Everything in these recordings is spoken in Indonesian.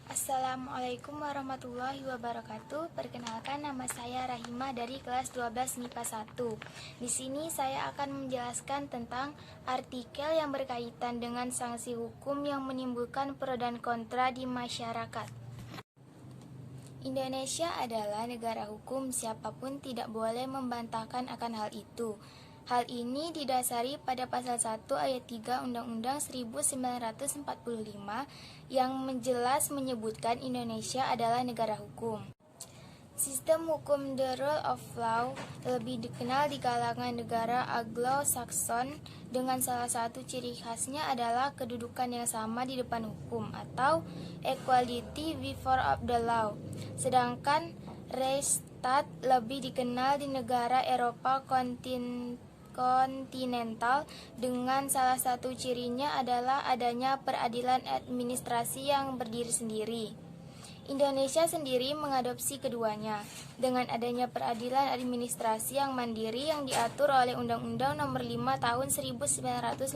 Assalamualaikum warahmatullahi wabarakatuh. Perkenalkan, nama saya Rahimah dari kelas 12 MIPA 1. Di sini saya akan menjelaskan tentang artikel yang berkaitan dengan sanksi hukum yang menimbulkan pro dan kontra di masyarakat. Indonesia adalah negara hukum, siapapun tidak boleh membantahkan akan hal itu. Hal ini didasari pada pasal 1 ayat 3 Undang-Undang 1945 yang menjelas menyebutkan Indonesia adalah negara hukum. Sistem hukum the rule of law lebih dikenal di kalangan negara Anglo-Saxon dengan salah satu ciri khasnya adalah kedudukan yang sama di depan hukum atau equality before of the law. Sedangkan Rechtsstaat lebih dikenal di negara Eropa kontinental dengan salah satu cirinya adalah adanya peradilan administrasi yang berdiri sendiri. Indonesia sendiri mengadopsi keduanya dengan adanya peradilan administrasi yang mandiri yang diatur oleh Undang-Undang Nomor 5 Tahun 1986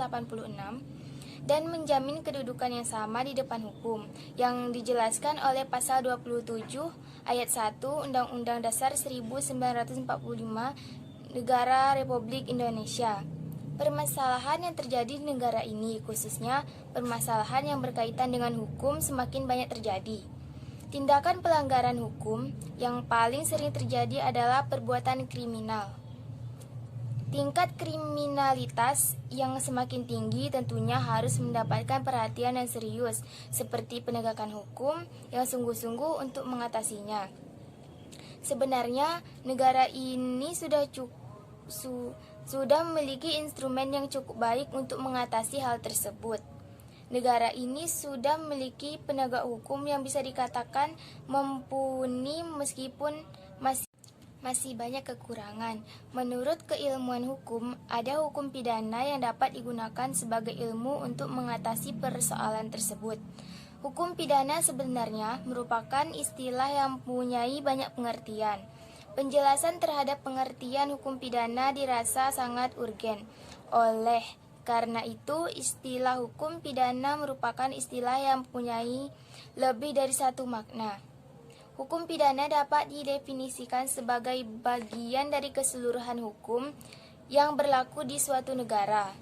dan menjamin kedudukan yang sama di depan hukum yang dijelaskan oleh pasal 27 ayat 1 Undang-Undang Dasar 1945 Negara Republik Indonesia. Permasalahan yang terjadi di negara ini, khususnya permasalahan yang berkaitan dengan hukum, semakin banyak terjadi. Tindakan pelanggaran hukum yang paling sering terjadi adalah perbuatan kriminal. Tingkat kriminalitas yang semakin tinggi tentunya harus mendapatkan perhatian yang serius, seperti penegakan hukum yang sungguh-sungguh untuk mengatasinya. Sebenarnya negara ini sudah memiliki instrumen yang cukup baik untuk mengatasi hal tersebut. Negara ini sudah memiliki penegak hukum yang bisa dikatakan mumpuni meskipun masih banyak kekurangan. Menurut keilmuan hukum, ada hukum pidana yang dapat digunakan sebagai ilmu untuk mengatasi persoalan tersebut. Hukum pidana sebenarnya merupakan istilah yang mempunyai banyak pengertian. Penjelasan terhadap pengertian hukum pidana dirasa sangat urgen. Karena itu, istilah hukum pidana merupakan istilah yang mempunyai lebih dari satu makna. Hukum pidana dapat didefinisikan sebagai bagian dari keseluruhan hukum yang berlaku di suatu negara,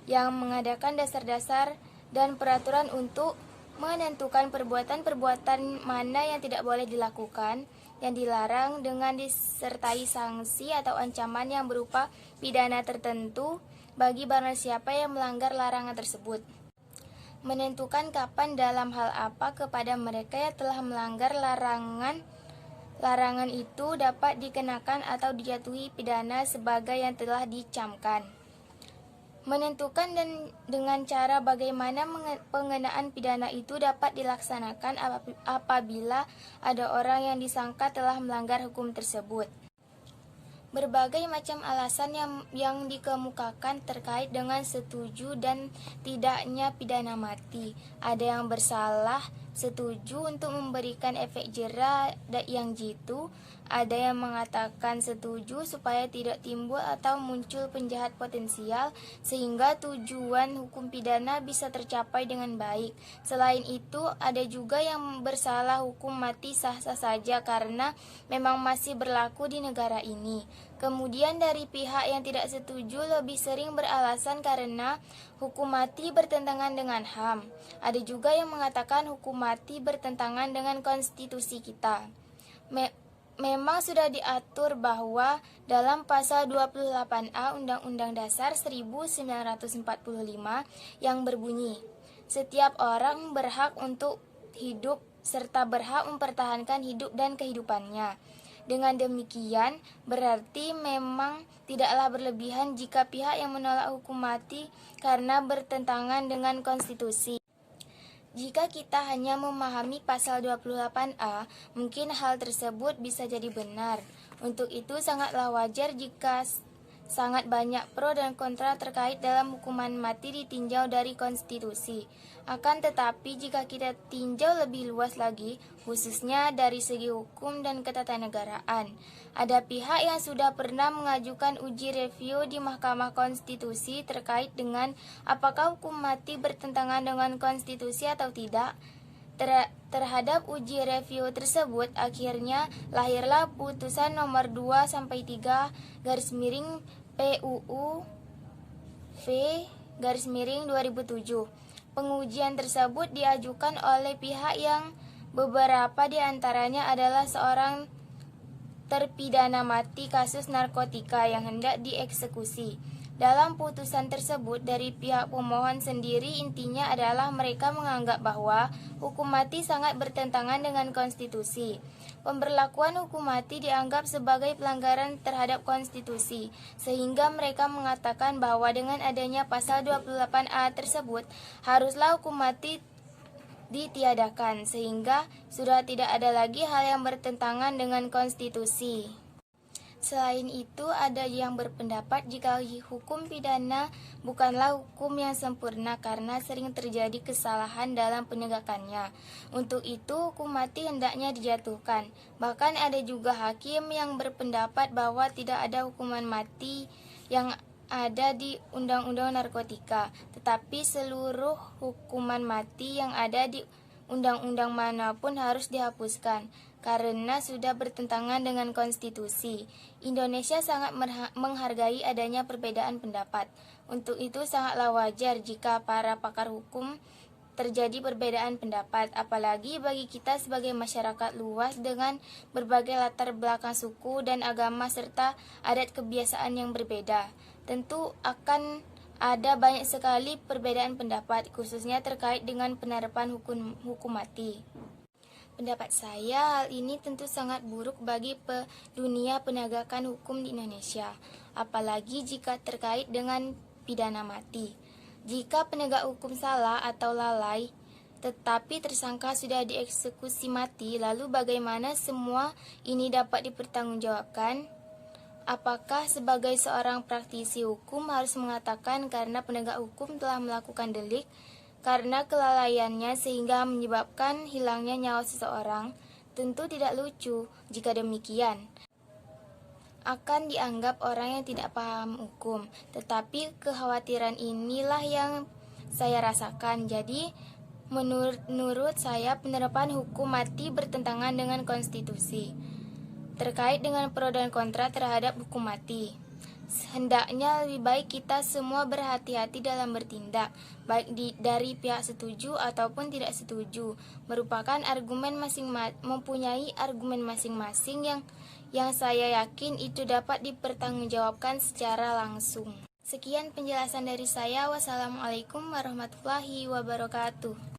yang mengadakan dasar-dasar dan peraturan untuk menentukan perbuatan-perbuatan mana yang tidak boleh dilakukan, yang dilarang dengan disertai sanksi atau ancaman yang berupa pidana tertentu bagi barang siapa yang melanggar larangan tersebut. Menentukan kapan dalam hal apa kepada mereka yang telah melanggar larangan itu dapat dikenakan atau dijatuhi pidana sebagai yang telah dicamkan. Menentukan dengan cara bagaimana pengenaan pidana itu dapat dilaksanakan apabila ada orang yang disangka telah melanggar hukum tersebut. Berbagai macam alasan yang dikemukakan terkait dengan setuju dan tidaknya pidana mati. Ada yang bersalah setuju untuk memberikan efek jera yang jitu, ada yang mengatakan setuju supaya tidak timbul atau muncul penjahat potensial sehingga tujuan hukum pidana bisa tercapai dengan baik. Selain itu, ada juga yang bersalah hukum mati sah-sah saja karena memang masih berlaku di negara ini. Kemudian dari pihak yang tidak setuju lebih sering beralasan karena hukum mati bertentangan dengan HAM. Ada juga yang mengatakan hukum mati bertentangan dengan konstitusi kita. Memang sudah diatur bahwa dalam pasal 28A Undang-Undang Dasar 1945 yang berbunyi, setiap orang berhak untuk hidup serta berhak mempertahankan hidup dan kehidupannya. Dengan demikian, berarti memang tidaklah berlebihan jika pihak yang menolak hukum mati karena bertentangan dengan konstitusi. Jika kita hanya memahami pasal 28A, mungkin hal tersebut bisa jadi benar. Untuk itu sangatlah wajar jika sangat banyak pro dan kontra terkait dalam hukuman mati ditinjau dari konstitusi. Akan tetapi jika kita tinjau lebih luas lagi, khususnya dari segi hukum dan ketatanegaraan, ada pihak yang sudah pernah mengajukan uji review di Mahkamah Konstitusi terkait dengan apakah hukum mati bertentangan dengan konstitusi atau tidak. Terhadap uji review tersebut, akhirnya lahirlah putusan nomor 2-3 PUU V 2007. Pengujian tersebut diajukan oleh pihak yang beberapa di antaranya adalah seorang terpidana mati kasus narkotika yang hendak dieksekusi. Dalam putusan tersebut, dari pihak pemohon sendiri intinya adalah mereka menganggap bahwa hukum mati sangat bertentangan dengan konstitusi. Pemberlakuan hukum mati dianggap sebagai pelanggaran terhadap konstitusi, sehingga mereka mengatakan bahwa dengan adanya pasal 28A tersebut, haruslah hukum mati ditiadakan, sehingga sudah tidak ada lagi hal yang bertentangan dengan konstitusi. Selain itu, ada yang berpendapat jika hukum pidana bukanlah hukum yang sempurna karena sering terjadi kesalahan dalam penegakannya. Untuk itu, hukum mati hendaknya dijatuhkan. Bahkan ada juga hakim yang berpendapat bahwa tidak ada hukuman mati yang ada di Undang-Undang Narkotika, tetapi seluruh hukuman mati yang ada di undang-undang manapun harus dihapuskan karena sudah bertentangan dengan konstitusi. Indonesia sangat menghargai adanya perbedaan pendapat. Untuk itu sangatlah wajar jika para pakar hukum terjadi perbedaan pendapat, apalagi bagi kita sebagai masyarakat luas dengan berbagai latar belakang suku dan agama serta adat kebiasaan yang berbeda. Tentu akan ada banyak sekali perbedaan pendapat, khususnya terkait dengan penerapan hukum mati. Pendapat saya, hal ini tentu sangat buruk bagi dunia penegakan hukum di Indonesia, apalagi jika terkait dengan pidana mati. Jika penegak hukum salah atau lalai, tetapi tersangka sudah dieksekusi mati, lalu bagaimana semua ini dapat dipertanggungjawabkan? Apakah sebagai seorang praktisi hukum harus mengatakan karena penegak hukum telah melakukan delik karena kelalaiannya sehingga menyebabkan hilangnya nyawa seseorang? Tentu tidak lucu jika demikian. Akan dianggap orang yang tidak paham hukum. Tetapi kekhawatiran inilah yang saya rasakan. Jadi, menurut saya penerapan hukum mati bertentangan dengan konstitusi. Terkait dengan pro dan kontra terhadap hukum mati, hendaknya lebih baik kita semua berhati-hati dalam bertindak, baik dari pihak setuju ataupun tidak setuju. Merupakan mempunyai argumen masing-masing yang saya yakin itu dapat dipertanggungjawabkan secara langsung. Sekian penjelasan dari saya. Wassalamualaikum warahmatullahi wabarakatuh.